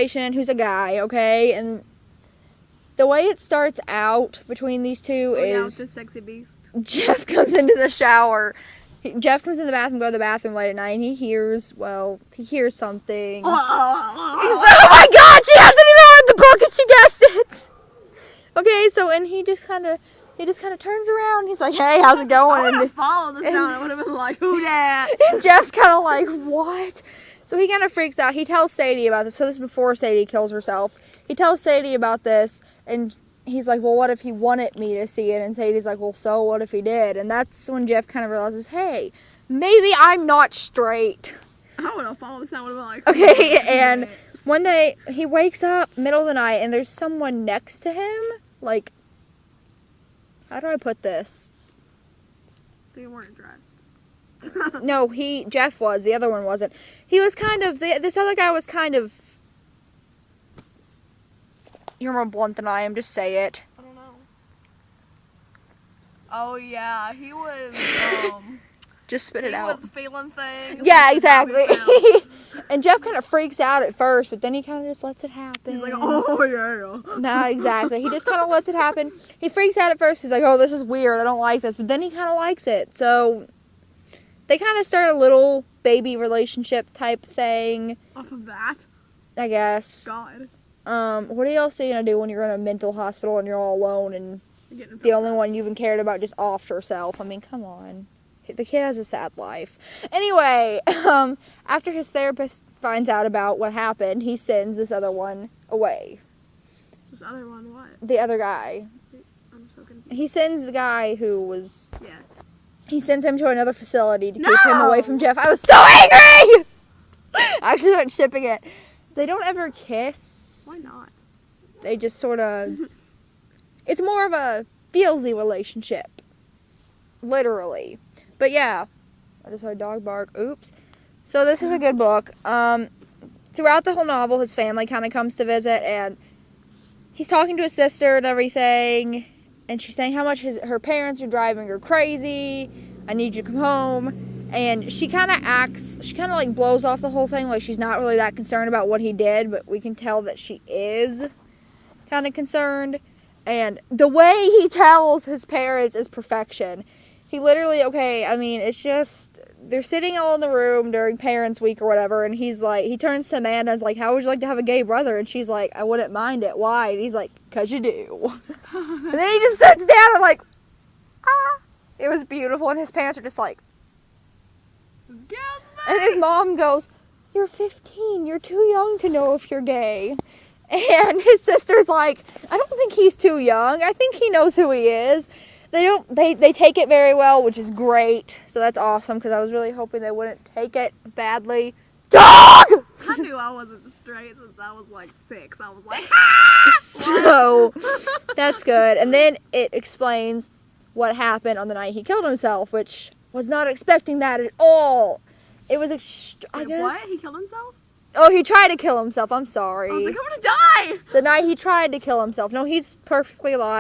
who's a guy, okay? And the way it starts out between these two is the sexy beast. Jeff comes into the shower. Jeff comes in the bathroom, go to the bathroom late at night, and he hears something. Oh my God, she hasn't even read the book and she guessed it. Okay, so, and he just kind of turns around. He's like, hey, how's it going? I would have followed the sound. I would have been like, who dat? And Jeff's kind of like, what? So he kind of freaks out. He tells Sadie about this. So this is before Sadie kills herself. He tells Sadie about this, and he's like, well, what if he wanted me to see it? And Sadie's like, well, so what if he did? And that's when Jeff kind of realizes, hey, maybe I'm not straight. I would have followed the sound. I would have been like, okay, and one day he wakes up middle of the night, and there's someone next to him. Like, how do I put this? They weren't dressed. No, Jeff was. The other one wasn't. He was kind of, this other guy was kind of, you're more blunt than I am, just say it. I don't know. Oh, yeah, he was, just spit it out. He was feeling things. Yeah, exactly. And Jeff kind of freaks out at first, but then he kind of just lets it happen. He's like, oh, yeah. No, exactly. He just kind of lets it happen. He freaks out at first. He's like, oh, this is weird. I don't like this. But then he kind of likes it. So they kind of start a little baby relationship type thing. Off of that? I guess. God. What else are you going to do when you're in a mental hospital and you're all alone and the only one you even cared about just offed herself? I mean, come on. The kid has a sad life. Anyway, after his therapist finds out about what happened, he sends this other one away. This other one what? The other guy. I'm so confused. He sends the guy who was... Yes. He sends him to another facility to keep him away from Jeff. I was so angry! I actually started shipping it. They don't ever kiss. Why not? They just sort of... It's more of a feelsy relationship. Literally. But yeah, I just heard a dog bark. Oops. So this is a good book. Throughout the whole novel, his family kind of comes to visit, and he's talking to his sister and everything, and she's saying how much her parents are driving her crazy. I need you to come home. And she kind of like blows off the whole thing, like she's not really that concerned about what he did, but we can tell that she is kind of concerned. And the way he tells his parents is perfection. He literally, it's just, they're sitting all in the room during Parents Week or whatever, and he's like, he turns to Amanda and is like, how would you like to have a gay brother? And she's like, I wouldn't mind it. Why? And he's like, 'cause you do. And then he just sits down and like, ah. It was beautiful, and his parents are just like, and his mom goes, you're 15, you're too young to know if you're gay. And his sister's like, I don't think he's too young. I think he knows who he is. They take it very well, which is great. So that's awesome, because I was really hoping they wouldn't take it badly. Dog! I knew I wasn't straight since I was like 6. I was like, so that's good. And then it explains what happened on the night he killed himself, which was not expecting that at all. It was, I guess. What? He killed himself? Oh, he tried to kill himself. I'm sorry. I was like, I'm gonna die! The night he tried to kill himself. No, he's perfectly alive.